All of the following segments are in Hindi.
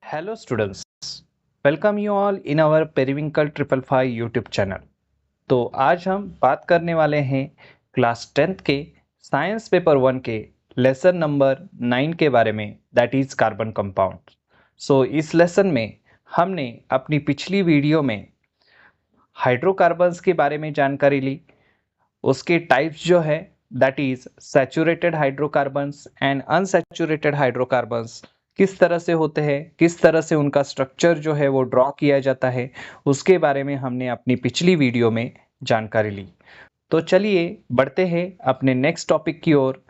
Hello students, welcome you all in our Periwinkle 555 YouTube channel. तो आज हम बात करने वाले हैं क्लास 10th के साइंस पेपर 1 के लेसन नंबर 9 के बारे में, दैट इज़ कार्बन कंपाउंड। सो इस लेसन में हमने अपनी पिछली वीडियो में हाइड्रोकार्बन्स के बारे में जानकारी ली, उसके टाइप्स जो है that is saturated hydrocarbons and unsaturated hydrocarbons किस तरह से होते हैं, किस तरह से उनका स्ट्रक्चर जो है वो ड्रॉ किया जाता है, उसके बारे में हमने अपनी पिछली वीडियो में जानकारी ली। तो चलिए बढ़ते हैं अपने नेक्स्ट टॉपिक की ओर,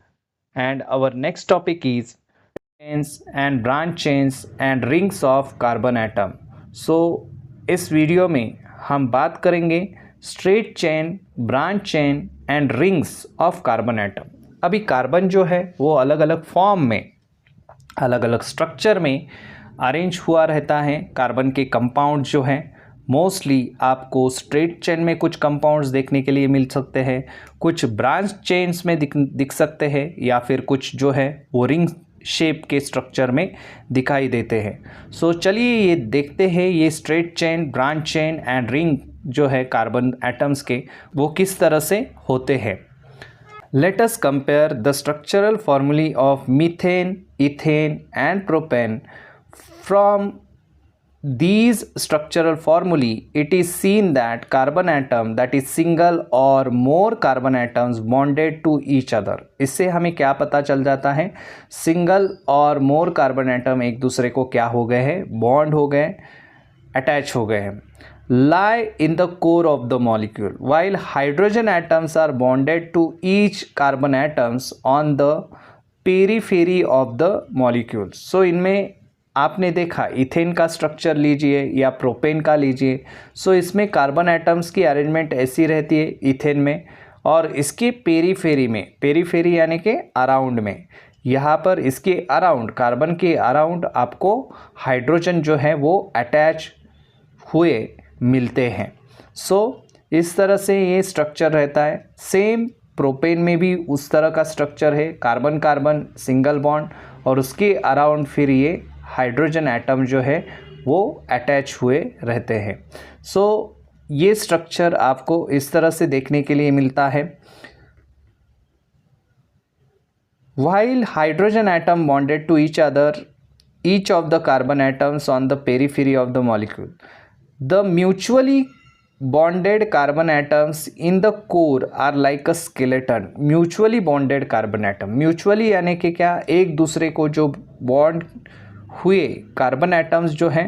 and our next topic is chains and branch chains and rings of carbon atom. So इस वीडियो में हम बात करेंगे straight chain, branch chain and rings of carbon atom. अभी कार्बन जो है वो अलग अलग फॉर्म में, अलग अलग स्ट्रक्चर में अरेंज हुआ रहता है। कार्बन के कंपाउंड जो हैं मोस्टली आपको स्ट्रेट चेन में कुछ कंपाउंड्स देखने के लिए मिल सकते हैं, कुछ ब्रांच चेन्स में दिख सकते हैं, या फिर कुछ जो है वो रिंग शेप के स्ट्रक्चर में दिखाई देते हैं। सो चलिए ये देखते हैं ये straight chain, branch chain and ring जो है कार्बन एटम्स के, वो किस तरह से होते हैं। Let us compare the structural formulae of methane, ethane and propane. From these structural formulae, it is seen that carbon atom, that is single or more carbon atoms bonded to each other. इससे हमें क्या पता चल जाता है, सिंगल और मोर कार्बन एटम एक दूसरे को क्या हो गए हैं, बॉन्ड हो गए, अटैच हो गए हैं। lie in the core of the molecule, while hydrogen atoms are bonded to each carbon atoms on the periphery of the molecule. So इनमें आपने देखा इथेन का स्ट्रक्चर लीजिए या प्रोपेन का लीजिए, सो इसमें कार्बन एटम्स की अरेंजमेंट ऐसी रहती है इथेन में, और इसके पेरीफेरी में, पेरीफेरी यानी कि अराउंड में, यहाँ पर इसके अराउंड, कार्बन के अराउंड आपको हाइड्रोजन जो है वो अटैच हुए मिलते हैं। सो इस तरह से ये स्ट्रक्चर रहता है। सेम प्रोपेन में भी उस तरह का स्ट्रक्चर है, कार्बन कार्बन सिंगल बॉन्ड, और उसके अराउंड फिर ये हाइड्रोजन एटम जो है वो अटैच हुए रहते हैं। सो ये स्ट्रक्चर आपको इस तरह से देखने के लिए मिलता है। While hydrogen atom bonded to each other, each of the carbon atoms on the periphery of the molecule, the mutually bonded carbon atoms in the core are like a skeleton. Mutually bonded carbon atom, mutually यानी कि क्या, एक दूसरे को जो बॉन्ड हुए कार्बन एटम्स जो हैं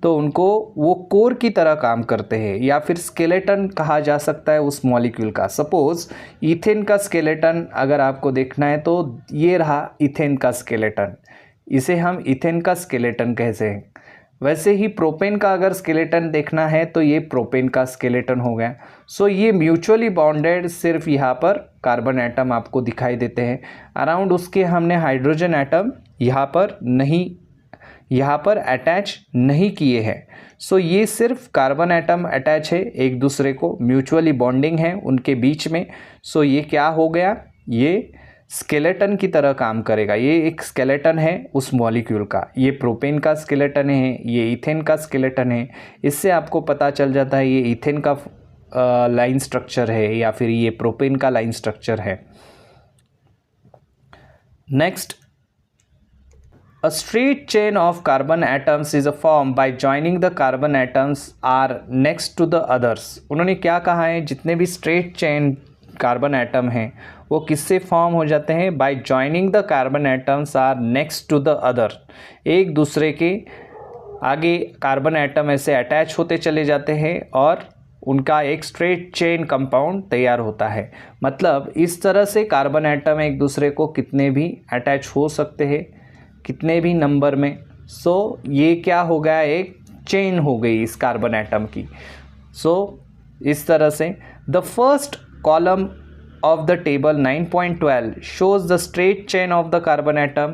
तो उनको वो कोर की तरह काम करते हैं, या फिर स्केलेटन कहा जा सकता है उस मॉलिक्यूल का। सपोज इथेन का स्केलेटन अगर आपको देखना है तो ये रहा इथेन का स्केलेटन, इसे हम इथेन का स्केलेटन कहते हैं। वैसे ही प्रोपेन का अगर स्केलेटन देखना है तो ये प्रोपेन का स्केलेटन हो गया। सो ये म्यूचुअली बॉन्डेड सिर्फ यहाँ पर कार्बन एटम आपको दिखाई देते हैं, अराउंड उसके हमने हाइड्रोजन एटम यहाँ पर अटैच नहीं किए हैं। सो ये सिर्फ कार्बन एटम अटैच है एक दूसरे को, म्यूचुअली बॉन्डिंग है उनके बीच में। सो ये क्या हो गया, ये स्केलेटन की तरह काम करेगा। ये एक स्केलेटन है उस मॉलिक्यूल का, ये प्रोपेन का स्केलेटन है, ये इथेन का स्केलेटन है। इससे आपको पता चल जाता है ये इथेन का लाइन स्ट्रक्चर है या फिर ये प्रोपेन का लाइन स्ट्रक्चर है। Next, a straight chain of carbon atoms is formed by joining the carbon atoms are next to the others. उन्होंने क्या कहा है, जितने भी स्ट्रेट चेन कार्बन एटम हैं वो किससे फॉर्म हो जाते हैं, by joining the carbon atoms are next to the other. एक दूसरे के आगे कार्बन एटम ऐसे अटैच होते चले जाते हैं और उनका एक स्ट्रेट चेन कंपाउंड तैयार होता है। मतलब इस तरह से कार्बन एटम एक दूसरे को कितने भी अटैच हो सकते हैं, कितने भी नंबर में। सो ये क्या हो गया, एक चेन हो गई इस कार्बन एटम की। सो इस तरह से the first column of the table 9.12 shows the straight chain of the carbon atom.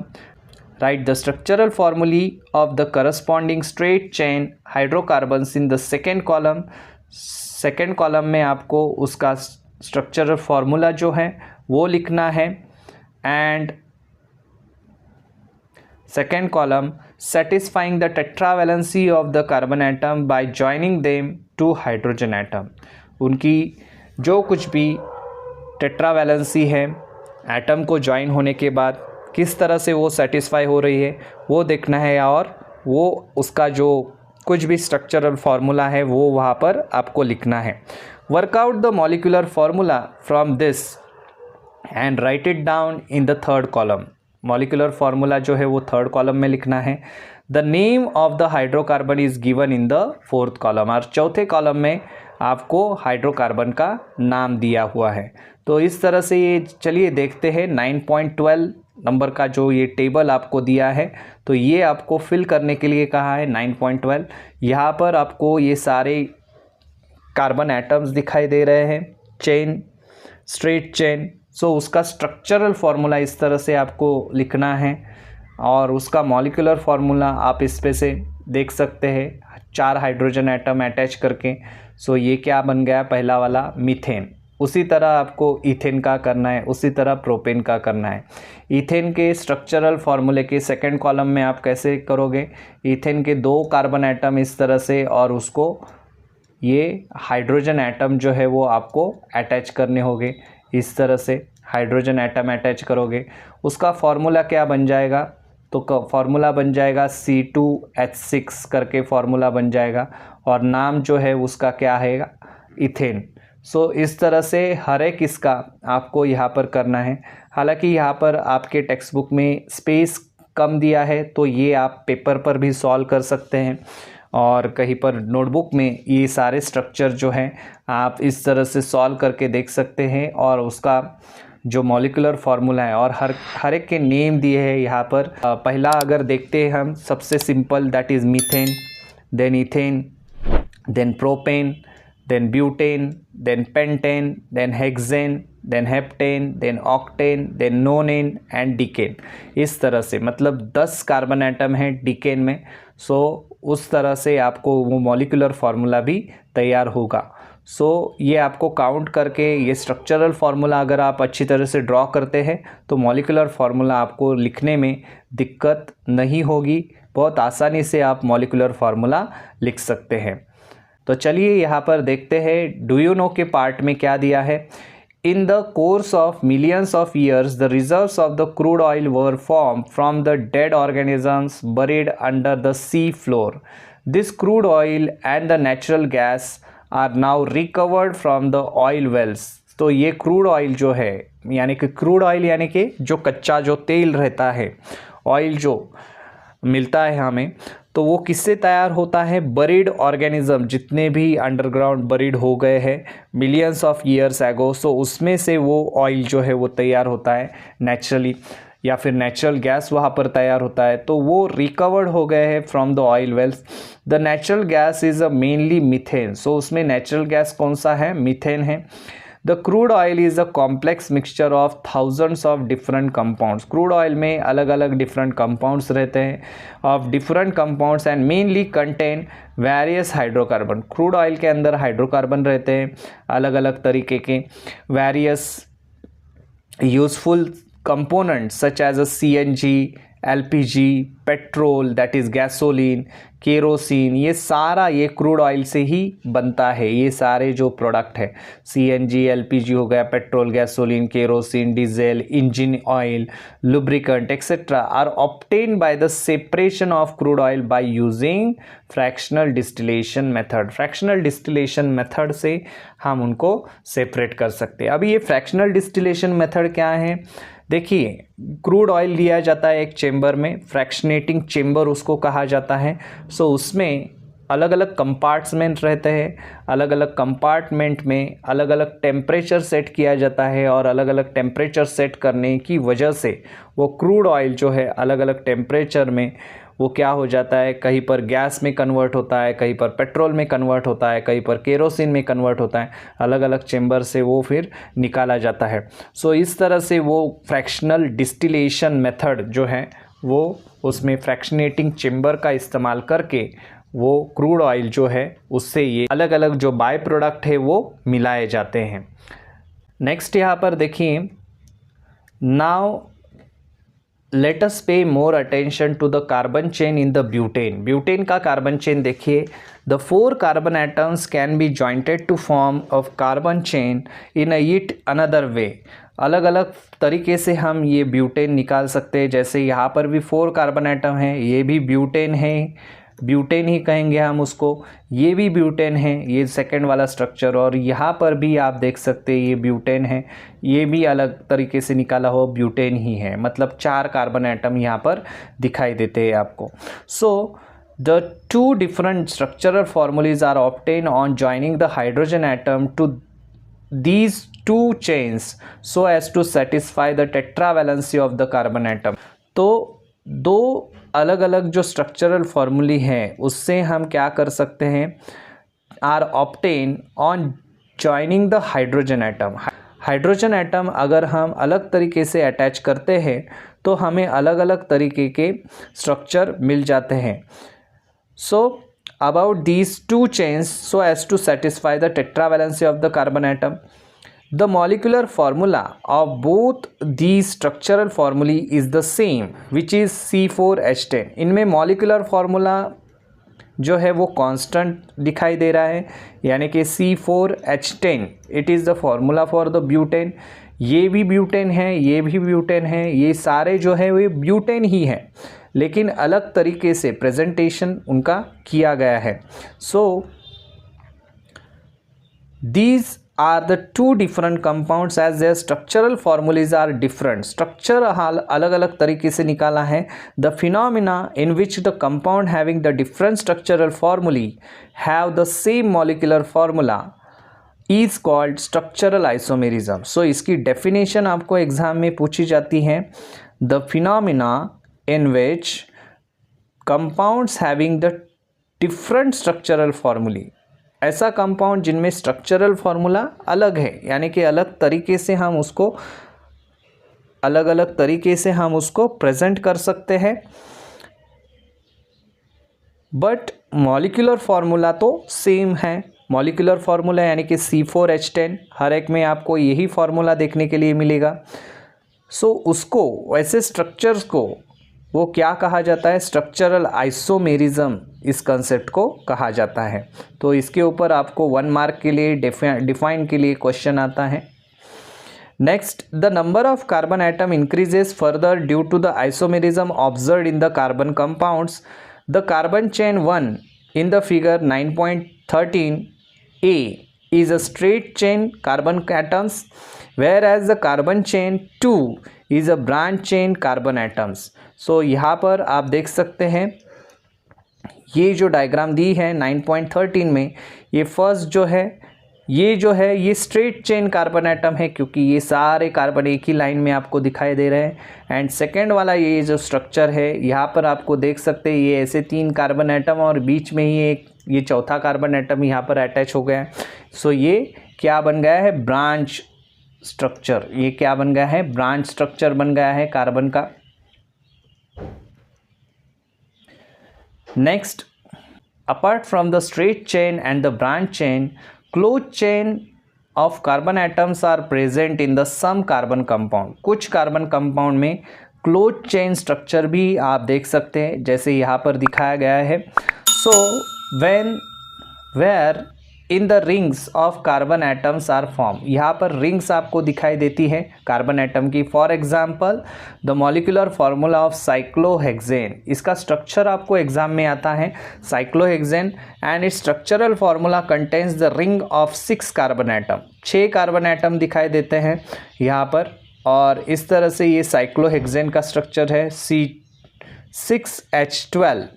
Write the structural formulae of the corresponding straight chain hydrocarbons in the second column. Second column में आपको उसका स्ट्रक्चरल फार्मूला जो है वो लिखना है। And second column, satisfying the tetravalency of the carbon atom by joining them to hydrogen atom. उनकी जो कुछ भी टेट्रावैलेंसी है एटम को ज्वाइन होने के बाद किस तरह से वो सेटिस्फाई हो रही है वो देखना है, और वो उसका जो कुछ भी स्ट्रक्चरल फार्मूला है वो वहाँ पर आपको लिखना है। Workout the molecular formula from this and right it down in the third column. Molecular formula जो है वो थर्ड कॉलम में लिखना है। The name of the hydrocarbon is given in the fourth column, और चौथे कॉलम में आपको हाइड्रोकार्बन का नाम दिया हुआ है। तो इस तरह से ये चलिए देखते हैं 9.12 नंबर का जो ये टेबल आपको दिया है, तो ये आपको फिल करने के लिए कहा है 9.12। यहाँ पर आपको ये सारे कार्बन एटम्स दिखाई दे रहे हैं, चेन, स्ट्रेट चेन। सो उसका स्ट्रक्चरल फार्मूला इस तरह से आपको लिखना है, और उसका मॉलिक्यूलर फार्मूला आप इस पे से देख सकते हैं 4 हाइड्रोजन एटम अटैच करके। सो ये क्या बन गया, पहला वाला मीथेन। उसी तरह आपको इथेन का करना है, उसी तरह प्रोपेन का करना है। इथेन के स्ट्रक्चरल फार्मूले के सेकंड कॉलम में आप कैसे करोगे, इथेन के 2 कार्बन एटम इस तरह से, और उसको ये हाइड्रोजन एटम जो है वो आपको अटैच करने होंगे। इस तरह से हाइड्रोजन एटम अटैच करोगे, उसका फार्मूला क्या बन जाएगा, तो फार्मूला बन जाएगा C2H6 करके फार्मूला बन जाएगा, और नाम जो है उसका क्या है, इथेन। सो इस तरह से हर एक इसका आपको यहाँ पर करना है। हालांकि यहाँ पर आपके टेक्स्ट बुक में स्पेस कम दिया है, तो ये आप पेपर पर भी सॉल्व कर सकते हैं, और कहीं पर नोटबुक में ये सारे स्ट्रक्चर जो हैं आप इस तरह से सॉल्व करके देख सकते हैं, और उसका जो मॉलिक्यूलर फार्मूला है और हर एक के नेम दिए हैं यहाँ पर। पहला अगर देखते हैं हम, सबसे simple, that is methane, then ethane, then propane, then butane, then pentane, then hexane, then heptane, then octane, then nonane and decane। इस तरह से मतलब 10 कार्बन एटम है डिकेन में। सो उस तरह से आपको वो मॉलिक्यूलर फार्मूला भी तैयार होगा। सो ये आपको काउंट करके ये स्ट्रक्चरल फार्मूला अगर आप अच्छी तरह से ड्रॉ करते हैं तो मॉलिक्यूलर फार्मूला आपको लिखने में दिक्कत नहीं होगी, बहुत आसानी से आप मॉलिक्यूलर फार्मूला लिख सकते हैं। तो चलिए यहाँ पर देखते हैं डू यू नो के पार्ट में क्या दिया है। In the course of millions of years the reserves of the crude oil were form from the dead organisms buried under the sea floor. This crude oil and the natural gas are now recovered from the oil wells. तो ये क्रूड ऑयल जो है, यानी कि क्रूड ऑयल यानी कि जो कच्चा जो तेल रहता है, ऑयल जो मिलता है हमें, तो वो किससे तैयार होता है, बरीड ऑर्गेनिज्म, जितने भी अंडरग्राउंड बरीड हो गए हैं मिलियंस ऑफ ईयर्स एगो, सो उसमें से वो ऑयल जो है वो तैयार होता है नेचुरली, या फिर नेचुरल गैस वहाँ पर तैयार होता है, तो वो रिकवर्ड हो गए हैं from the oil wells. The natural gas is a mainly methane. So उसमें नेचुरल गैस कौन सा है, मीथेन है। The crude oil is a complex mixture of thousands of different compounds. Crude oil में अलग अलग डिफरेंट कंपाउंड्स रहते हैं, of different compounds and mainly contain various hydrocarbon. Crude oil के अंदर हाइड्रोकार्बन रहते हैं अलग अलग तरीके के, various useful components such as a CNG, LPG, petrol that is gasoline, kerosene, ये सारा ये क्रूड ऑयल से ही बनता है। ये सारे जो प्रोडक्ट है CNG, LPG हो गया, petrol, gasoline, kerosene, diesel, engine oil, lubricant etcetera are obtain by the separation of crude oil by using fractional distillation method. Fractional distillation method से हम उनको सेपरेट कर सकते हैं। अभी ये फ्रैक्शनल डिस्टिलेशन मेथड क्या है, देखिए क्रूड ऑयल लिया जाता है एक चेम्बर में, फ्रैक्शनेटिंग चेम्बर उसको कहा जाता है। सो उसमें अलग अलग कंपार्टमेंट रहते हैं, अलग अलग कंपार्टमेंट में अलग अलग टेम्परेचर सेट किया जाता है, और अलग अलग टेम्परेचर सेट करने की वजह से वो क्रूड ऑयल जो है अलग अलग टेम्परेचर में वो क्या हो जाता है, कहीं पर गैस में कन्वर्ट होता है, कहीं पर पेट्रोल में कन्वर्ट होता है, कहीं पर केरोसिन में कन्वर्ट होता है, अलग अलग चेम्बर से वो फिर निकाला जाता है। सो इस तरह से वो फ्रैक्शनल डिस्टिलेशन मेथड जो है वो उसमें फ्रैक्शनेटिंग चेम्बर का इस्तेमाल करके वो क्रूड ऑयल जो है उससे ये अलग अलग जो बाय प्रोडक्ट है वो मिलाए जाते हैं। नेक्स्ट यहाँ पर देखिए now let us pay more attention to the carbon chain in the butane. Butane का कार्बन चेन देखिए, the 4 carbon atoms can be jointed to form of carbon chain in a it another way. अलग अलग तरीके से हम ये ब्यूटेन निकाल सकते हैं। जैसे यहाँ पर भी 4 कार्बन एटम हैं, ये भी ब्यूटेन है, ब्यूटेन ही कहेंगे हम उसको, ये भी ब्यूटेन है, ये सेकंड वाला स्ट्रक्चर, और यहाँ पर भी आप देख सकते हैं ये ब्यूटेन है, ये भी अलग तरीके से निकाला हुआ ब्यूटेन ही है। मतलब 4 कार्बन एटम यहाँ पर दिखाई देते हैं आपको। So the 2 different structural formulas are obtained on joining the hydrogen atom to these 2 chains so as to satisfy the tetravalency of the carbon atom। तो दो अलग अलग जो स्ट्रक्चरल फॉर्मूले हैं उससे हम क्या कर सकते हैं, are obtain on joining the hydrogen atom. Hydrogen atom अगर हम अलग तरीके से अटैच करते हैं तो हमें अलग अलग तरीके के स्ट्रक्चर मिल जाते हैं। So about these 2 chains so as to satisfy the tetravalency of the carbon atom, the molecular formula of both these structural formulae is the same, which is C4H10। इनमें molecular formula जो है वो कांस्टेंट दिखाई दे रहा है, यानी कि C4H10 it is the formula for the butane. ये भी ब्यूटेन है, ये भी ब्यूटेन है, ये सारे जो है वे ब्यूटेन ही है, लेकिन अलग तरीके से प्रेजेंटेशन उनका किया गया है। So these are the 2 different compounds as their structural formulas are different। Structure अलग अलग तरीके से निकाला है। The phenomena in which the compound having the different structural formulae have the same molecular formula is called structural isomerism। So इसकी definition आपको एग्जाम में पूछी जाती है। The phenomena in which compounds having the different structural formulae, ऐसा कंपाउंड जिनमें स्ट्रक्चरल फॉर्मूला अलग है, यानी कि अलग तरीके से हम उसको अलग अलग तरीके से हम उसको प्रेजेंट कर सकते हैं, बट मॉलिक्यूलर फार्मूला तो सेम है। मॉलिक्यूलर फार्मूला यानी कि C4H10, हर एक में आपको यही फार्मूला देखने के लिए मिलेगा। सो उसको वैसे स्ट्रक्चर्स को वो क्या कहा जाता है, स्ट्रक्चरल आइसोमेरिज्म इस कंसेप्ट को कहा जाता है। तो इसके ऊपर आपको 1 मार्क के लिए डिफाइन के लिए क्वेश्चन आता है। Next, the number of carbon atom increases further due to the isomerism observed in the carbon compounds. The carbon chain 1 in the figure 9.13a is a straight chain carbon atoms, whereas the carbon chain 2 is a branch chain carbon atoms। So यहाँ पर आप देख सकते हैं ये जो डायग्राम दी है 9.13 में, ये फर्स्ट जो है ये स्ट्रेट चेन कार्बन एटम है, क्योंकि ये सारे कार्बन एक ही लाइन में आपको दिखाई दे रहे हैं। एंड सेकेंड वाला ये जो स्ट्रक्चर है यहाँ पर आपको देख सकते हैं, ये ऐसे 3 कार्बन एटम और बीच में ही एक ये चौथा कार्बन एटम यहाँ पर अटैच हो गया है। सो ये क्या बन गया है, ब्रांच स्ट्रक्चर। ये क्या बन गया है, ब्रांच स्ट्रक्चर बन गया है कार्बन का। Next, apart from the straight chain and the branch chain, close chain of carbon atoms are present in the some carbon compound. कुछ कार्बन कंपाउंड में क्लोज चेन स्ट्रक्चर भी आप देख सकते हैं, जैसे यहाँ पर दिखाया गया है। So where in the rings of carbon atoms are form, यहाँ पर रिंग्स आपको दिखाई देती है कार्बन एटम की। For example the molecular formula of cyclohexane, इसका स्ट्रक्चर आपको एग्जाम में आता है cyclohexane, and its structural formula contains the ring of 6 carbon atom. 6 carbon atom दिखाई देते हैं यहाँ पर, और इस तरह से ये साइक्लोहेक्सेन का स्ट्रक्चर है C6H12।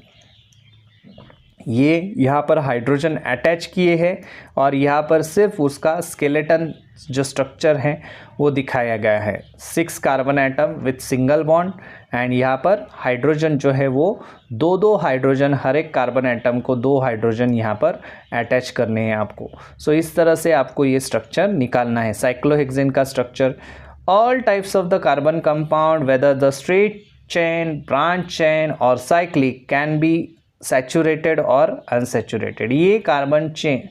ये यहाँ पर हाइड्रोजन अटैच किए हैं और यहाँ पर सिर्फ उसका स्केलेटन जो स्ट्रक्चर है वो दिखाया गया है। 6 carbon atom with single bond, and यहाँ पर हाइड्रोजन जो है वो 2 हाइड्रोजन, हर एक कार्बन एटम को 2 हाइड्रोजन यहाँ पर अटैच करने हैं आपको। सो इस तरह से आपको ये स्ट्रक्चर निकालना है, साइक्लोहेक्सेन का structure. All types of the carbon compound whether the straight chain, branch chain और साइक्लिक कैन बी सैचुरेटेड और अनसैचुरेटेड। ये कार्बन चेन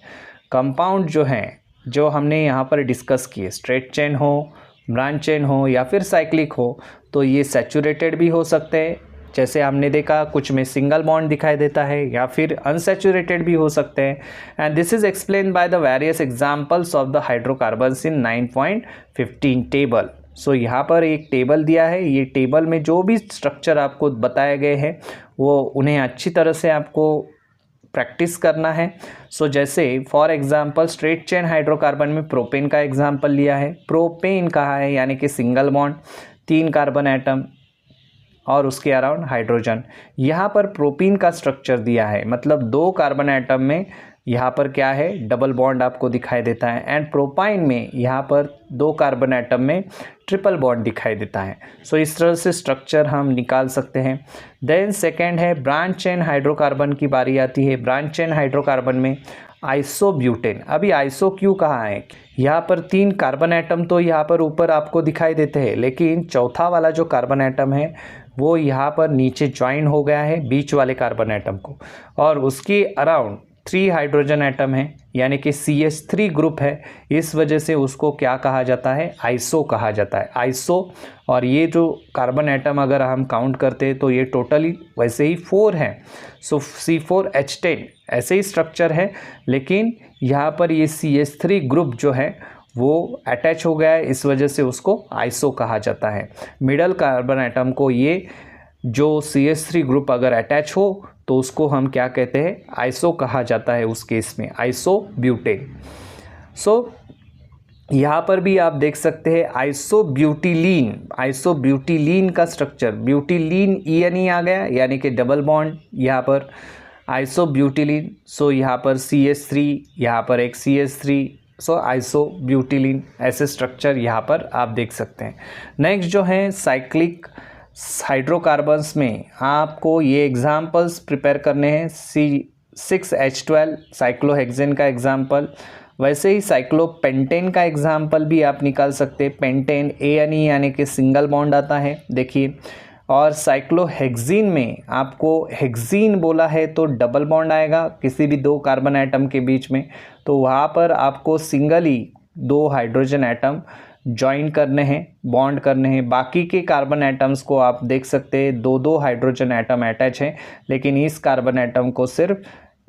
कंपाउंड जो हैं, जो हमने यहाँ पर डिस्कस किए, स्ट्रेट चेन हो, ब्रांच चेन हो या फिर साइक्लिक हो तो ये सैचुरेटेड भी हो सकते हैं, जैसे हमने देखा कुछ में सिंगल बॉन्ड दिखाई देता है, या फिर अनसैचुरेटेड भी हो सकते हैं। And this is explain by the various examples of the hydrocarbons in 9.15 table. So यहाँ पर एक टेबल दिया है, ये टेबल में जो भी स्ट्रक्चर आपको बताए गए हैं वो उन्हें अच्छी तरह से आपको प्रैक्टिस करना है। सो जैसे for example straight chain hydrocarbon में प्रोपेन का एग्जांपल लिया है। प्रोपेन कहा है यानी कि सिंगल बॉन्ड, 3 कार्बन एटम और उसके अराउंड हाइड्रोजन। यहाँ पर प्रोपीन का स्ट्रक्चर दिया है, मतलब 2 कार्बन एटम में यहाँ पर क्या है, डबल बॉन्ड आपको दिखाई देता है। एंड प्रोपाइन में यहाँ पर 2 कार्बन एटम में ट्रिपल बॉन्ड दिखाई देता है। सो इस तरह से स्ट्रक्चर हम निकाल सकते हैं। देन सेकेंड है ब्रांच चेन हाइड्रोकार्बन की बारी आती है। ब्रांच चेन हाइड्रोकार्बन में आइसोब्यूटेन। अभी आइसो क्यों कहा है, यहाँ पर 3 कार्बन एटम तो यहाँ पर ऊपर आपको दिखाई देते हैं, लेकिन चौथा वाला जो कार्बन एटम है वो यहाँ पर नीचे ज्वाइन हो गया है बीच वाले कार्बन एटम को, और उसके अराउंड 3 हाइड्रोजन एटम है यानी कि CH3 ग्रुप है। इस वजह से उसको क्या कहा जाता है, आइसो कहा जाता है, आइसो। और ये जो कार्बन एटम अगर हम काउंट करते हैं तो ये टोटली वैसे ही 4 हैं। सो C4H10 ऐसे ही स्ट्रक्चर है, लेकिन यहाँ पर ये CH3 ग्रुप जो है वो अटैच हो गया है, इस वजह से उसको आइसो कहा जाता है। मिडल कार्बन एटम को ये जो CH3 ग्रुप अगर अटैच हो तो उसको हम क्या कहते हैं, आइसो कहा जाता है उस केस में, आइसोब्यूटेन। सो यहाँ पर भी आप देख सकते हैं आइसोब्यूटिलीन। आइसोब्यूटिलीन का स्ट्रक्चर, ब्यूटिलीन ENE आ गया यानी कि डबल बॉन्ड यहाँ पर आइसोब्यूटिलीन। सो यहाँ पर CH3, यहाँ पर एक CH3, सो आइसोब्यूटिलीन, ऐसे स्ट्रक्चर यहाँ पर आप देख सकते हैं। नेक्स्ट जो है साइक्लिक हाइड्रोकार्बन्स में आपको ये एग्जाम्पल्स प्रिपेयर करने हैं। C6H12 साइक्लोहेक्सेन का एग्जाम्पल, वैसे ही साइक्लोपेंटेन का एग्जाम्पल भी आप निकाल सकते हैं। पेंटेन ANE यानी कि सिंगल बॉन्ड आता है, देखिए। और साइक्लोहेक्सीन में आपको हेक्सीन बोला है तो डबल बॉन्ड आएगा किसी भी 2 कार्बन एटम के बीच में, तो वहाँ पर आपको सिंगली 2 हाइड्रोजन एटम ज्वाइन करने हैं, बॉन्ड करने हैं। बाकी के कार्बन एटम्स को आप देख सकते हैं 2-2 हाइड्रोजन एटम अटैच है, लेकिन इस कार्बन एटम को सिर्फ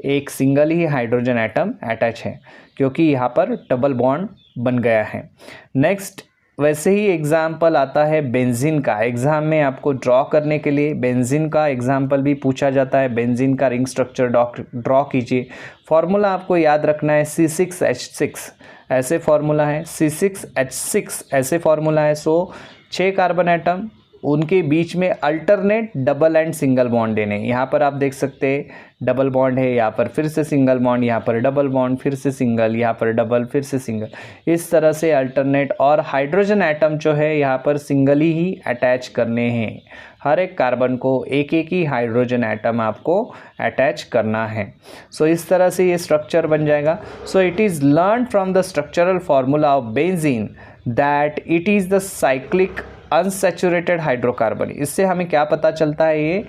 एक सिंगल ही हाइड्रोजन एटम अटैच है क्योंकि यहाँ पर डबल बॉन्ड बन गया है। नेक्स्ट वैसे ही एग्जाम्पल आता है बेंजीन का। एग्जाम में आपको ड्रॉ करने के लिए बेंजीन का एग्जाम्पल भी पूछा जाता है। बेंजीन का रिंग स्ट्रक्चर ड्रॉ कीजिए। फॉर्मूला आपको याद रखना है C6H6 ऐसे फॉर्मूला है, C6H6 ऐसे फॉर्मूला है। सो 6 कार्बन एटम, उनके बीच में alternate double and single bond देने। यहाँ पर आप देख सकते हैं डबल बॉन्ड है, यहाँ पर फिर से सिंगल बॉन्ड, यहाँ पर डबल बॉन्ड, फिर से सिंगल, यहाँ पर डबल, फिर से सिंगल, इस तरह से अल्टरनेट। और हाइड्रोजन एटम जो है यहाँ पर सिंगली ही अटैच करने हैं। हर एक कार्बन को एक एक ही हाइड्रोजन एटम आपको अटैच करना है। सो इस तरह से ये स्ट्रक्चर बन जाएगा। So it is learn from the structural formula of benzene that it is the cyclic unsaturated hydrocarbon. इससे हमें क्या पता चलता है, ये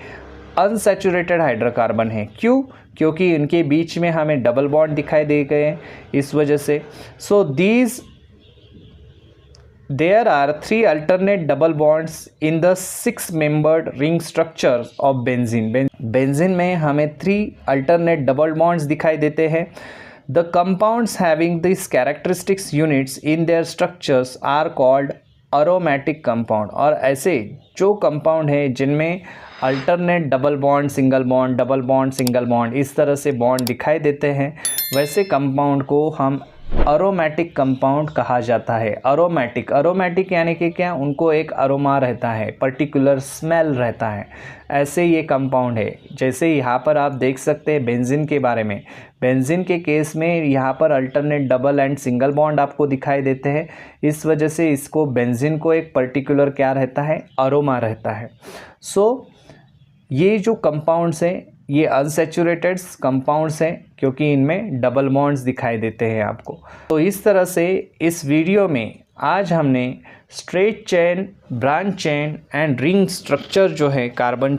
अनसैचुरेटेड हाइड्रोकार्बन है। क्यों? क्योंकि इनके बीच में हमें डबल बॉन्ड दिखाई दे गए हैं, इस वजह से। सो there are 3 alternate double bonds in the 6-membered ring structure of benzene. Benzene में हमें 3 alternate double bonds दिखाई देते हैं। The compounds having these characteristics units in their structures are called aromatic compound। और ऐसे जो कंपाउंड है जिनमें alternate double bond, single bond, double bond, single bond, इस तरह से बॉन्ड दिखाई देते हैं, वैसे कंपाउंड को हम अरोमैटिक कंपाउंड कहा जाता है। अरोमैटिक यानी कि क्या, उनको एक अरोमा रहता है, पर्टिकुलर स्मेल रहता है, ऐसे ये कंपाउंड है। जैसे यहाँ पर आप देख सकते हैं बेंजीन के बारे में, बेंजीन के केस में यहाँ पर alternate double and single bond आपको दिखाई देते हैं, इस वजह से इसको बेंजीन को एक पर्टिकुलर क्या रहता है, अरोमा रहता है। सो ये जो कंपाउंड्स हैं ये अनसैचुरेटेड कंपाउंड्स हैं क्योंकि इनमें डबल बॉन्ड्स दिखाई देते हैं आपको। तो इस तरह से इस वीडियो में आज हमने straight chain, branch chain and ring structure जो है कार्बन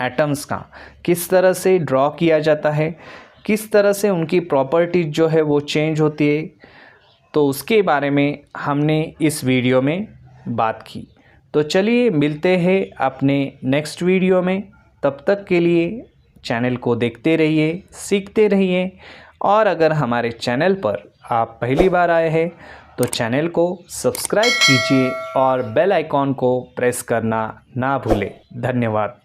एटम्स का किस तरह से ड्रॉ किया जाता है, किस तरह से उनकी प्रॉपर्टीज जो है वो चेंज होती है, तो उसके बारे में हमने इस वीडियो में बात की। तो चलिए मिलते हैं अपने नेक्स्ट वीडियो में। तब तक के लिए चैनल को देखते रहिए, सीखते रहिए, और अगर हमारे चैनल पर आप पहली बार आए हैं तो चैनल को सब्सक्राइब कीजिए और बेल आइकॉन को प्रेस करना ना भूलें। धन्यवाद।